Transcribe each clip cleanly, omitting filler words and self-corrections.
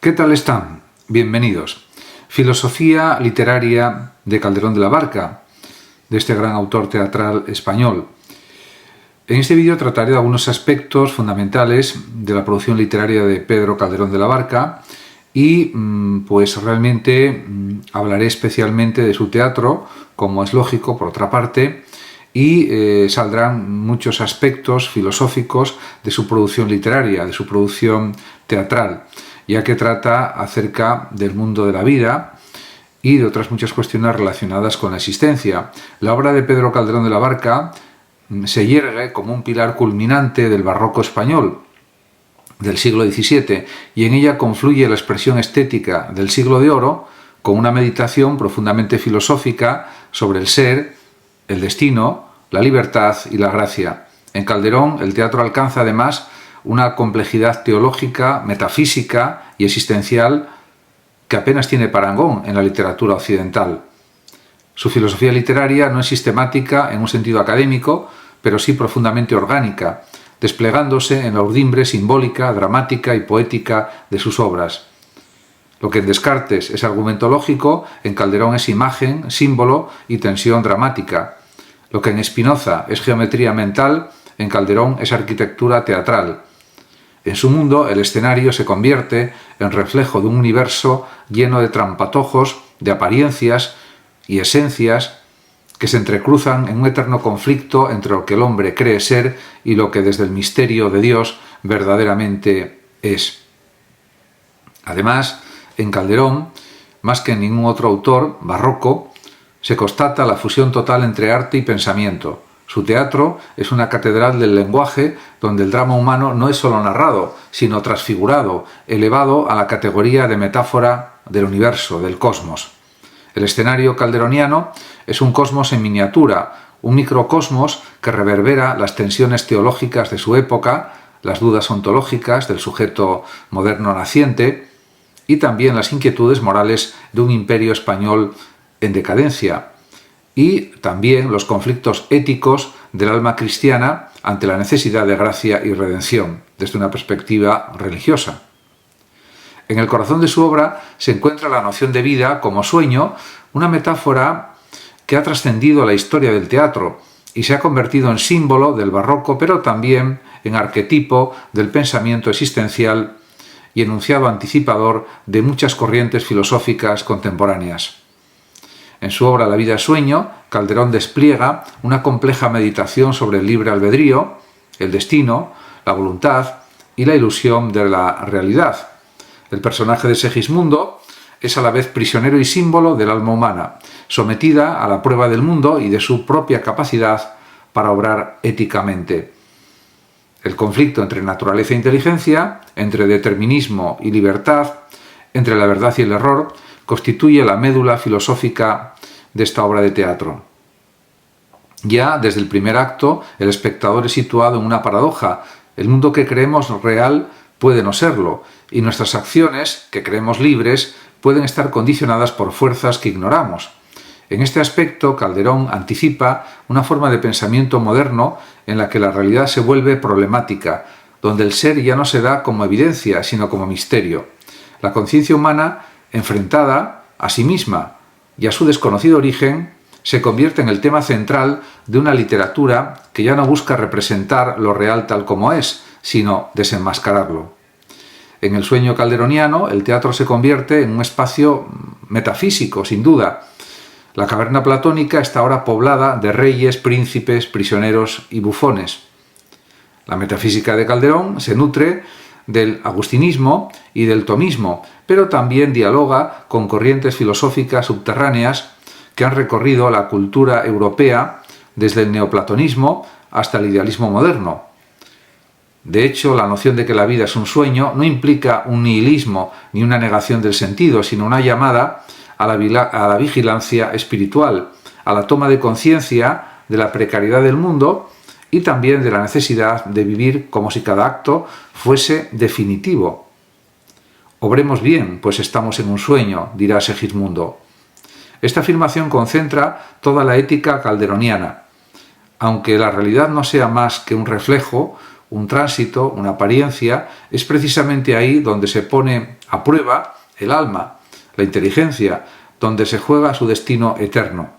¿Qué tal están? Bienvenidos. Filosofía literaria de Calderón de la Barca, de este gran autor teatral español. En este vídeo trataré de algunos aspectos fundamentales de la producción literaria de Pedro Calderón de la Barca y pues realmente hablaré especialmente de su teatro, como es lógico por otra parte, y saldrán muchos aspectos filosóficos de su producción literaria, de su producción teatral, ya que trata acerca del mundo de la vida y de otras muchas cuestiones relacionadas con la existencia. La obra de Pedro Calderón de la Barca se yergue como un pilar culminante del barroco español del siglo XVII y en ella confluye la expresión estética del siglo de oro con una meditación profundamente filosófica sobre el ser, el destino, la libertad y la gracia. En Calderón el teatro alcanza además una complejidad teológica, metafísica y existencial que apenas tiene parangón en la literatura occidental. Su filosofía literaria no es sistemática en un sentido académico, pero sí profundamente orgánica, desplegándose en la urdimbre simbólica, dramática y poética de sus obras. Lo que en Descartes es argumento lógico, en Calderón es imagen, símbolo y tensión dramática. Lo que en Spinoza es geometría mental, en Calderón es arquitectura teatral. En su mundo, el escenario se convierte en reflejo de un universo lleno de trampatojos, de apariencias y esencias que se entrecruzan en un eterno conflicto entre lo que el hombre cree ser y lo que desde el misterio de Dios verdaderamente es. Además, en Calderón, más que en ningún otro autor barroco, se constata la fusión total entre arte y pensamiento. Su teatro es una catedral del lenguaje donde el drama humano no es solo narrado, sino transfigurado, elevado a la categoría de metáfora del universo, del cosmos. El escenario calderoniano es un cosmos en miniatura, un microcosmos que reverbera las tensiones teológicas de su época, las dudas ontológicas del sujeto moderno naciente y también las inquietudes morales de un imperio español en decadencia, y también los conflictos éticos del alma cristiana ante la necesidad de gracia y redención, desde una perspectiva religiosa. En el corazón de su obra se encuentra la noción de vida como sueño, una metáfora que ha trascendido la historia del teatro y se ha convertido en símbolo del barroco, pero también en arquetipo del pensamiento existencial y enunciado anticipador de muchas corrientes filosóficas contemporáneas. En su obra La vida es sueño, Calderón despliega una compleja meditación sobre el libre albedrío, el destino, la voluntad y la ilusión de la realidad. El personaje de Segismundo es a la vez prisionero y símbolo del alma humana, sometida a la prueba del mundo y de su propia capacidad para obrar éticamente. El conflicto entre naturaleza e inteligencia, entre determinismo y libertad, entre la verdad y el error, constituye la médula filosófica de esta obra de teatro. Ya desde el primer acto, el espectador es situado en una paradoja. El mundo que creemos real puede no serlo, y nuestras acciones, que creemos libres, pueden estar condicionadas por fuerzas que ignoramos. En este aspecto, Calderón anticipa una forma de pensamiento moderno en la que la realidad se vuelve problemática, donde el ser ya no se da como evidencia, sino como misterio. La conciencia humana, enfrentada a sí misma y a su desconocido origen, se convierte en el tema central de una literatura que ya no busca representar lo real tal como es, sino desenmascararlo. En el sueño calderoniano, el teatro se convierte en un espacio metafísico, sin duda. La caverna platónica está ahora poblada de reyes, príncipes, prisioneros y bufones. La metafísica de Calderón se nutre del agustinismo y del tomismo, pero también dialoga con corrientes filosóficas subterráneas que han recorrido la cultura europea desde el neoplatonismo hasta el idealismo moderno. De hecho, la noción de que la vida es un sueño no implica un nihilismo ni una negación del sentido, sino una llamada a la vigilancia espiritual, a la toma de conciencia de la precariedad del mundo y también de la necesidad de vivir como si cada acto fuese definitivo. Obremos bien, pues estamos en un sueño, dirá Segismundo. Esta afirmación concentra toda la ética calderoniana. Aunque la realidad no sea más que un reflejo, un tránsito, una apariencia, es precisamente ahí donde se pone a prueba el alma, la inteligencia, donde se juega su destino eterno.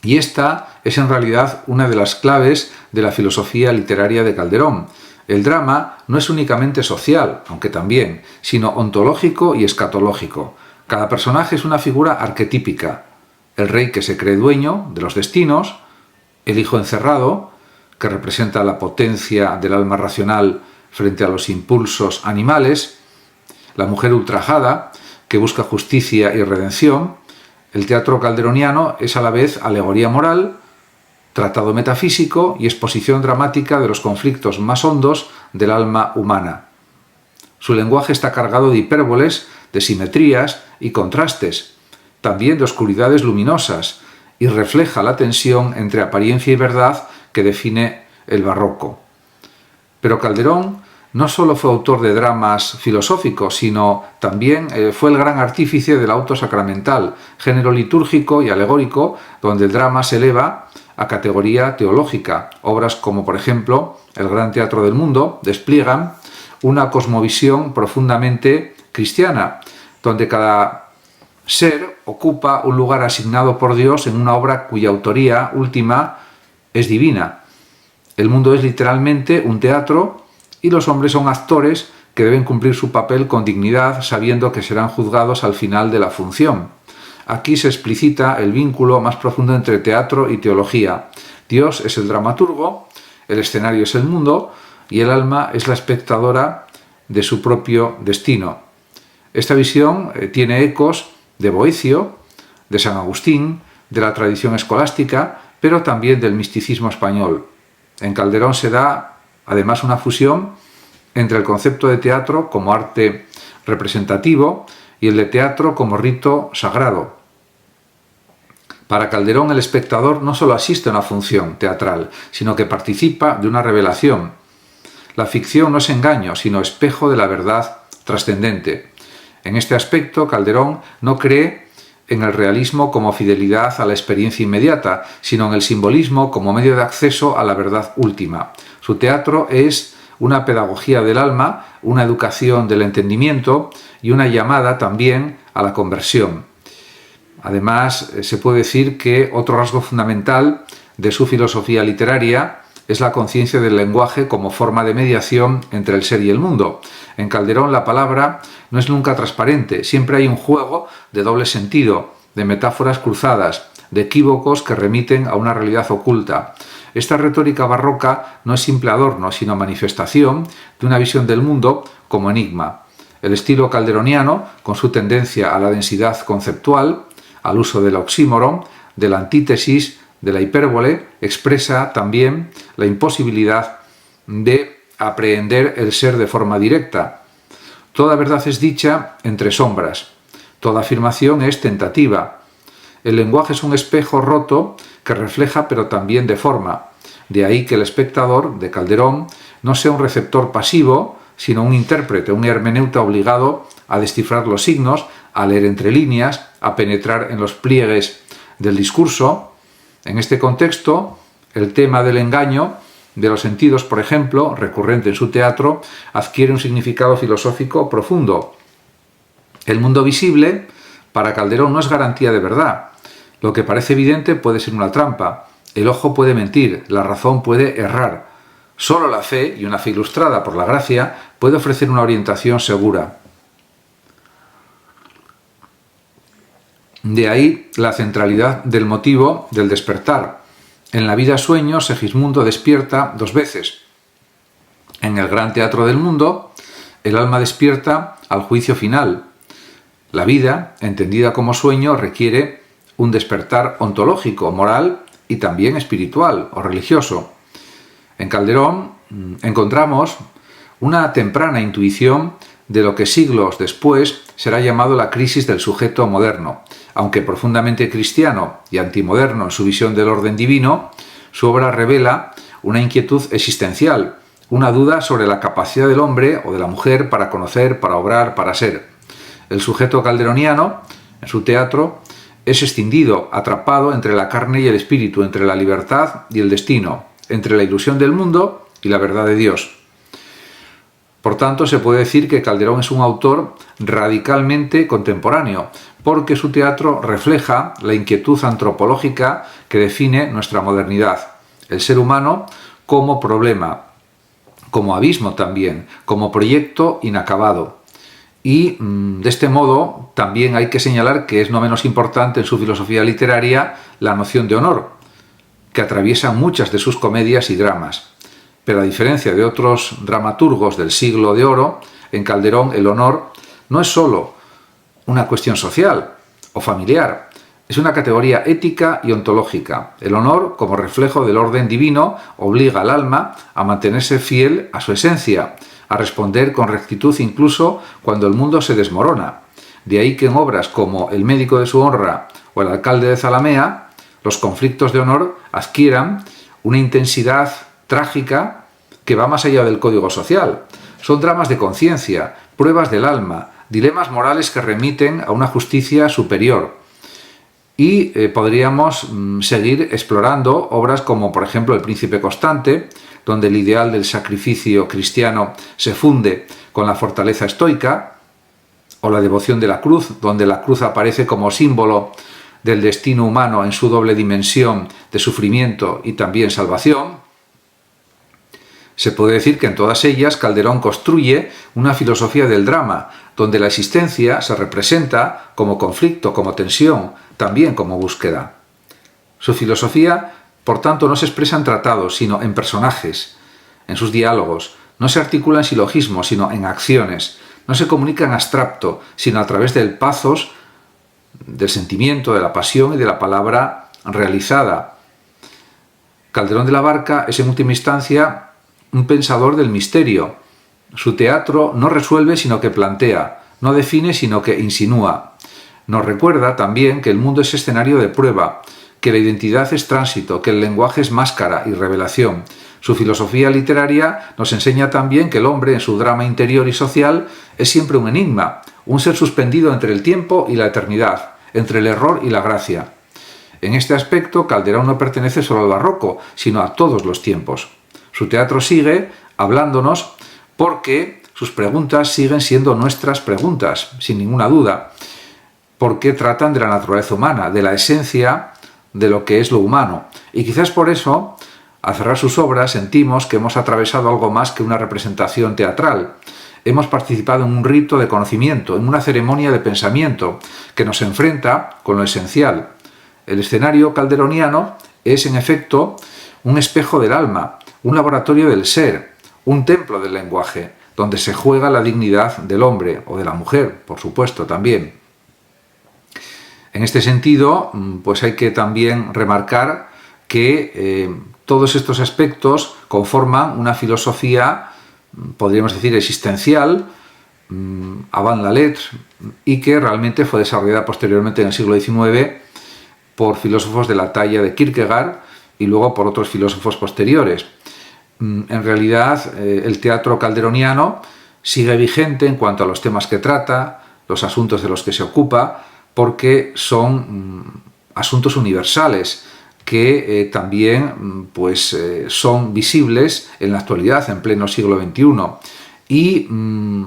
Y esta es en realidad una de las claves de la filosofía literaria de Calderón. El drama no es únicamente social, aunque también, sino ontológico y escatológico. Cada personaje es una figura arquetípica. El rey que se cree dueño de los destinos, el hijo encerrado, que representa la potencia del alma racional frente a los impulsos animales, la mujer ultrajada, que busca justicia y redención. El teatro calderoniano es a la vez alegoría moral, tratado metafísico y exposición dramática de los conflictos más hondos del alma humana. Su lenguaje está cargado de hipérboles, de simetrías y contrastes, también de oscuridades luminosas, y refleja la tensión entre apariencia y verdad que define el barroco. Pero Calderón no solo fue autor de dramas filosóficos, sino también fue el gran artífice del auto sacramental, género litúrgico y alegórico, donde el drama se eleva a categoría teológica. Obras como, por ejemplo, El Gran Teatro del Mundo despliegan una cosmovisión profundamente cristiana, donde cada ser ocupa un lugar asignado por Dios en una obra cuya autoría última es divina. El mundo es literalmente un teatro y los hombres son actores que deben cumplir su papel con dignidad, sabiendo que serán juzgados al final de la función. Aquí se explicita el vínculo más profundo entre teatro y teología. Dios es el dramaturgo, el escenario es el mundo y el alma es la espectadora de su propio destino. Esta visión tiene ecos de Boecio, de San Agustín, de la tradición escolástica, pero también del misticismo español. En Calderón se da, además, una fusión entre el concepto de teatro como arte representativo y el de teatro como rito sagrado. Para Calderón, el espectador no solo asiste a una función teatral, sino que participa de una revelación. La ficción no es engaño, sino espejo de la verdad trascendente. En este aspecto, Calderón no cree en el realismo como fidelidad a la experiencia inmediata, sino en el simbolismo como medio de acceso a la verdad última. Su teatro es una pedagogía del alma, una educación del entendimiento y una llamada también a la conversión. Además, se puede decir que otro rasgo fundamental de su filosofía literaria es la conciencia del lenguaje como forma de mediación entre el ser y el mundo. En Calderón la palabra no es nunca transparente, siempre hay un juego de doble sentido, de metáforas cruzadas, de equívocos que remiten a una realidad oculta. Esta retórica barroca no es simple adorno, sino manifestación de una visión del mundo como enigma. El estilo calderoniano, con su tendencia a la densidad conceptual, al uso del oxímoron, de la antítesis, de la hipérbole, expresa también la imposibilidad de aprehender el ser de forma directa. Toda verdad es dicha entre sombras. Toda afirmación es tentativa. El lenguaje es un espejo roto que refleja pero también deforma. De ahí que el espectador de Calderón no sea un receptor pasivo, sino un intérprete, un hermeneuta obligado a descifrar los signos, a leer entre líneas, a penetrar en los pliegues del discurso. En este contexto, el tema del engaño de los sentidos, por ejemplo, recurrente en su teatro, adquiere un significado filosófico profundo. El mundo visible, para Calderón, no es garantía de verdad. Lo que parece evidente puede ser una trampa. El ojo puede mentir, la razón puede errar. Solo la fe, y una fe ilustrada por la gracia, puede ofrecer una orientación segura. De ahí la centralidad del motivo del despertar. En la vida sueño, Segismundo despierta dos veces. En el Gran Teatro del Mundo, el alma despierta al juicio final. La vida, entendida como sueño, requiere un despertar ontológico, moral y también espiritual o religioso. En Calderón encontramos una temprana intuición de lo que siglos después será llamado la crisis del sujeto moderno. Aunque profundamente cristiano y antimoderno en su visión del orden divino, su obra revela una inquietud existencial, una duda sobre la capacidad del hombre o de la mujer para conocer, para obrar, para ser. El sujeto calderoniano, en su teatro, es escindido, atrapado entre la carne y el espíritu, entre la libertad y el destino, entre la ilusión del mundo y la verdad de Dios. Por tanto, se puede decir que Calderón es un autor radicalmente contemporáneo, porque su teatro refleja la inquietud antropológica que define nuestra modernidad, el ser humano como problema, como abismo también, como proyecto inacabado. Y de este modo también hay que señalar que es no menos importante en su filosofía literaria la noción de honor, que atraviesa muchas de sus comedias y dramas. Pero a diferencia de otros dramaturgos del siglo de oro, en Calderón el honor no es sólo una cuestión social o familiar, es una categoría ética y ontológica. El honor, como reflejo del orden divino, obliga al alma a mantenerse fiel a su esencia, a responder con rectitud incluso cuando el mundo se desmorona. De ahí que en obras como El médico de su honra o El alcalde de Zalamea, los conflictos de honor adquieran una intensidad trágica que va más allá del código social. Son dramas de conciencia, pruebas del alma, dilemas morales que remiten a una justicia superior. Y podríamos seguir explorando obras como, por ejemplo, El príncipe constante, donde el ideal del sacrificio cristiano se funde con la fortaleza estoica, o La devoción de la cruz, donde la cruz aparece como símbolo del destino humano en su doble dimensión de sufrimiento y también salvación. Se puede decir que en todas ellas Calderón construye una filosofía del drama, donde la existencia se representa como conflicto, como tensión, también como búsqueda. Su filosofía, por tanto, no se expresa en tratados, sino en personajes, en sus diálogos. No se articula en silogismos, sino en acciones. No se comunica en abstracto, sino a través del pathos, del sentimiento, de la pasión y de la palabra realizada. Calderón de la Barca es en última instancia un pensador del misterio. Su teatro no resuelve sino que plantea, no define sino que insinúa. Nos recuerda también que el mundo es escenario de prueba, que la identidad es tránsito, que el lenguaje es máscara y revelación. Su filosofía literaria nos enseña también que el hombre en su drama interior y social es siempre un enigma, un ser suspendido entre el tiempo y la eternidad, entre el error y la gracia. En este aspecto, Calderón no pertenece solo al barroco, sino a todos los tiempos. Su teatro sigue hablándonos porque sus preguntas siguen siendo nuestras preguntas, sin ninguna duda, porque tratan de la naturaleza humana, de la esencia de lo que es lo humano. Y quizás por eso, al cerrar sus obras, sentimos que hemos atravesado algo más que una representación teatral. Hemos participado en un rito de conocimiento, en una ceremonia de pensamiento, que nos enfrenta con lo esencial. El escenario calderoniano es, en efecto, un espejo del alma, un laboratorio del ser, un templo del lenguaje, donde se juega la dignidad del hombre o de la mujer, por supuesto, también. En este sentido, pues hay que también remarcar que todos estos aspectos conforman una filosofía, podríamos decir, existencial, avant la lettre, y que realmente fue desarrollada posteriormente en el siglo XIX por filósofos de la talla de Kierkegaard y luego por otros filósofos posteriores. En realidad, el teatro calderoniano sigue vigente en cuanto a los temas que trata, los asuntos de los que se ocupa, porque son asuntos universales que también son visibles en la actualidad, en pleno siglo XXI. Y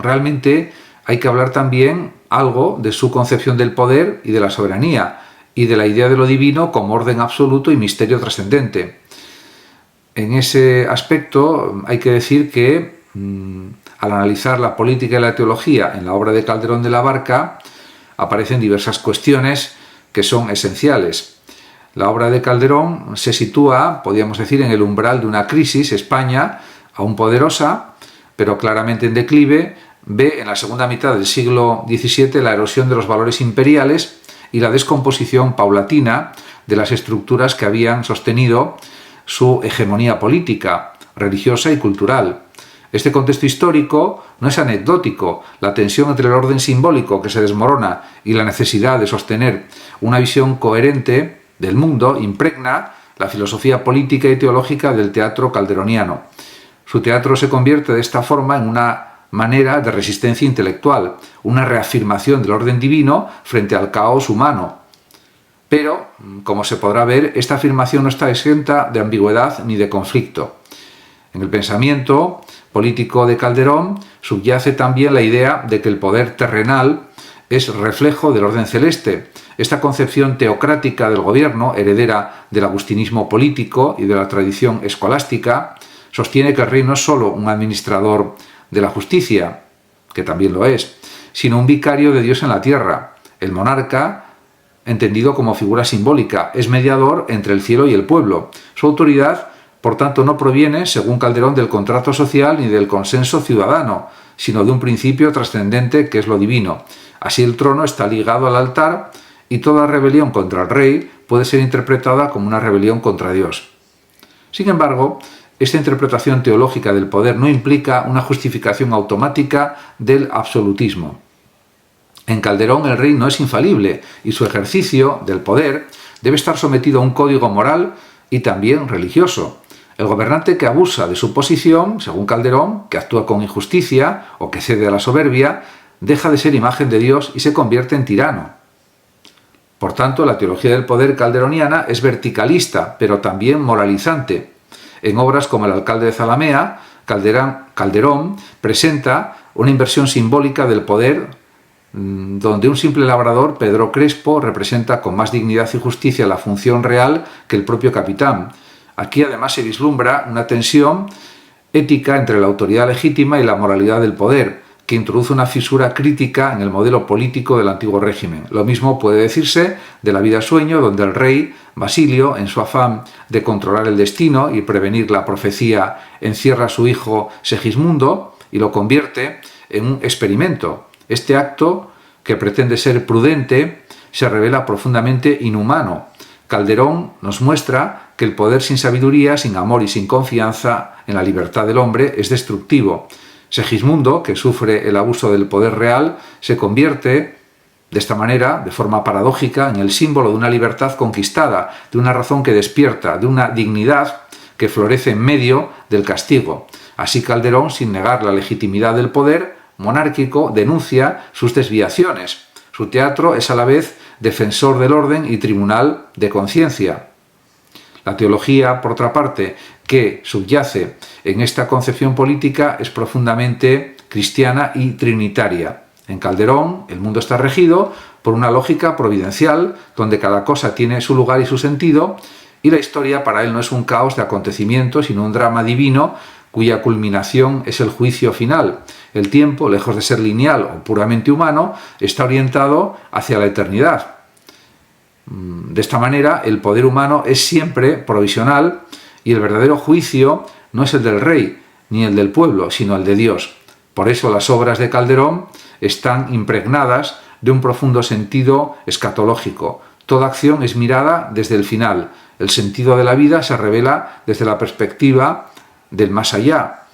realmente hay que hablar también algo de su concepción del poder y de la soberanía, y de la idea de lo divino como orden absoluto y misterio trascendente. En ese aspecto hay que decir que al analizar la política y la teología en la obra de Calderón de la Barca aparecen diversas cuestiones que son esenciales. La obra de Calderón se sitúa, podríamos decir, en el umbral de una crisis. España, aún poderosa, pero claramente en declive, ve en la segunda mitad del siglo XVII la erosión de los valores imperiales y la descomposición paulatina de las estructuras que habían sostenido su hegemonía política, religiosa y cultural. Este contexto histórico no es anecdótico. La tensión entre el orden simbólico que se desmorona y la necesidad de sostener una visión coherente del mundo impregna la filosofía política y teológica del teatro calderoniano. Su teatro se convierte de esta forma en una manera de resistencia intelectual, una reafirmación del orden divino frente al caos humano. Pero, como se podrá ver, esta afirmación no está exenta de ambigüedad ni de conflicto. En el pensamiento político de Calderón subyace también la idea de que el poder terrenal es reflejo del orden celeste. Esta concepción teocrática del gobierno, heredera del agustinismo político y de la tradición escolástica, sostiene que el rey no es solo un administrador de la justicia, que también lo es, sino un vicario de Dios en la tierra. El monarca, entendido como figura simbólica, es mediador entre el cielo y el pueblo. Su autoridad, por tanto, no proviene, según Calderón, del contrato social ni del consenso ciudadano, sino de un principio trascendente que es lo divino. Así el trono está ligado al altar y toda rebelión contra el rey puede ser interpretada como una rebelión contra Dios. Sin embargo, esta interpretación teológica del poder no implica una justificación automática del absolutismo. En Calderón el rey no es infalible y su ejercicio del poder debe estar sometido a un código moral y también religioso. El gobernante que abusa de su posición, según Calderón, que actúa con injusticia o que cede a la soberbia, deja de ser imagen de Dios y se convierte en tirano. Por tanto, la teología del poder calderoniana es verticalista, pero también moralizante. En obras como El alcalde de Zalamea, Calderón presenta una inversión simbólica del poder, donde un simple labrador, Pedro Crespo, representa con más dignidad y justicia la función real que el propio capitán. Aquí además se vislumbra una tensión ética entre la autoridad legítima y la moralidad del poder, que introduce una fisura crítica en el modelo político del antiguo régimen. Lo mismo puede decirse de La vida sueño, donde el rey Basilio, en su afán de controlar el destino y prevenir la profecía, encierra a su hijo Segismundo y lo convierte en un experimento. Este acto, que pretende ser prudente, se revela profundamente inhumano. Calderón nos muestra que el poder sin sabiduría, sin amor y sin confianza en la libertad del hombre es destructivo. Segismundo, que sufre el abuso del poder real, se convierte de esta manera, de forma paradójica, en el símbolo de una libertad conquistada, de una razón que despierta, de una dignidad que florece en medio del castigo. Así Calderón, sin negar la legitimidad del poder monárquico, denuncia sus desviaciones. Su teatro es a la vez defensor del orden y tribunal de conciencia. La teología, por otra parte, que subyace en esta concepción política es profundamente cristiana y trinitaria. En Calderón, el mundo está regido por una lógica providencial, donde cada cosa tiene su lugar y su sentido, y la historia para él no es un caos de acontecimientos, sino un drama divino cuya culminación es el juicio final. El tiempo, lejos de ser lineal o puramente humano, está orientado hacia la eternidad. De esta manera, el poder humano es siempre provisional y el verdadero juicio no es el del rey ni el del pueblo, sino el de Dios. Por eso las obras de Calderón están impregnadas de un profundo sentido escatológico. Toda acción es mirada desde el final. El sentido de la vida se revela desde la perspectiva del más allá.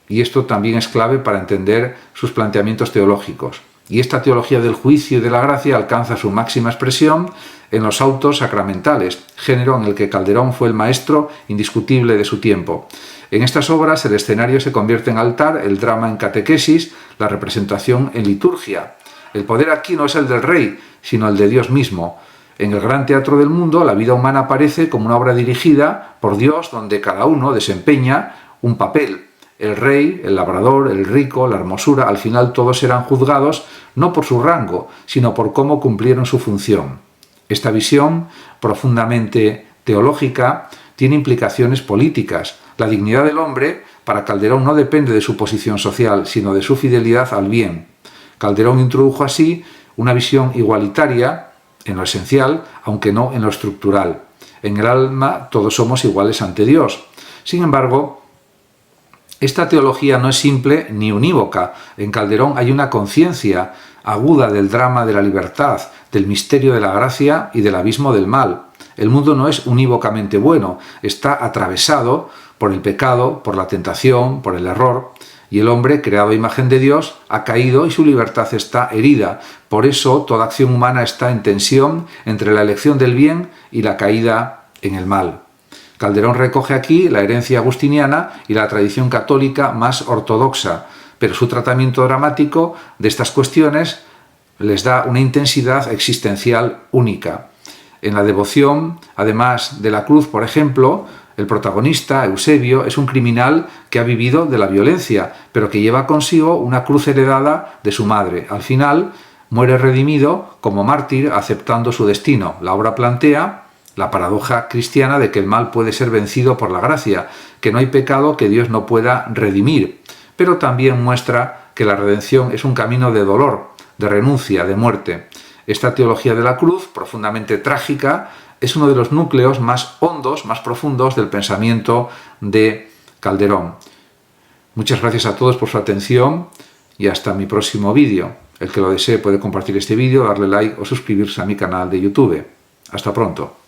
Y esto también es clave para entender sus planteamientos teológicos. Y esta teología del juicio y de la gracia alcanza su máxima expresión en los autos sacramentales, género en el que Calderón fue el maestro indiscutible de su tiempo. En estas obras el escenario se convierte en altar, el drama en catequesis, la representación en liturgia. El poder aquí no es el del rey, sino el de Dios mismo. En el gran teatro del mundo, la vida humana aparece como una obra dirigida por Dios, donde cada uno desempeña un papel. El rey, el labrador, el rico, la hermosura, al final todos serán juzgados no por su rango, sino por cómo cumplieron su función. Esta visión, profundamente teológica, tiene implicaciones políticas. La dignidad del hombre, para Calderón, no depende de su posición social, sino de su fidelidad al bien. Calderón introdujo así una visión igualitaria en lo esencial, aunque no en lo estructural. En el alma todos somos iguales ante Dios. Sin embargo, esta teología no es simple ni unívoca. En Calderón hay una conciencia aguda del drama de la libertad, del misterio de la gracia y del abismo del mal. El mundo no es unívocamente bueno, está atravesado por el pecado, por la tentación, por el error, y el hombre, creado a imagen de Dios, ha caído y su libertad está herida. Por eso toda acción humana está en tensión entre la elección del bien y la caída en el mal. Calderón recoge aquí la herencia agustiniana y la tradición católica más ortodoxa, pero su tratamiento dramático de estas cuestiones les da una intensidad existencial única. En la devoción, además de la cruz, por ejemplo, El protagonista, Eusebio, es un criminal que ha vivido de la violencia, pero que lleva consigo una cruz heredada de su madre. Al final, muere redimido como mártir aceptando su destino. La obra plantea la paradoja cristiana de que el mal puede ser vencido por la gracia, que no hay pecado que Dios no pueda redimir, pero también muestra que la redención es un camino de dolor, de renuncia, de muerte. Esta teología de la cruz, profundamente trágica, es uno de los núcleos más hondos, más profundos del pensamiento de Calderón. Muchas gracias a todos por su atención y hasta mi próximo vídeo. El que lo desee puede compartir este vídeo, darle like o suscribirse a mi canal de YouTube. Hasta pronto.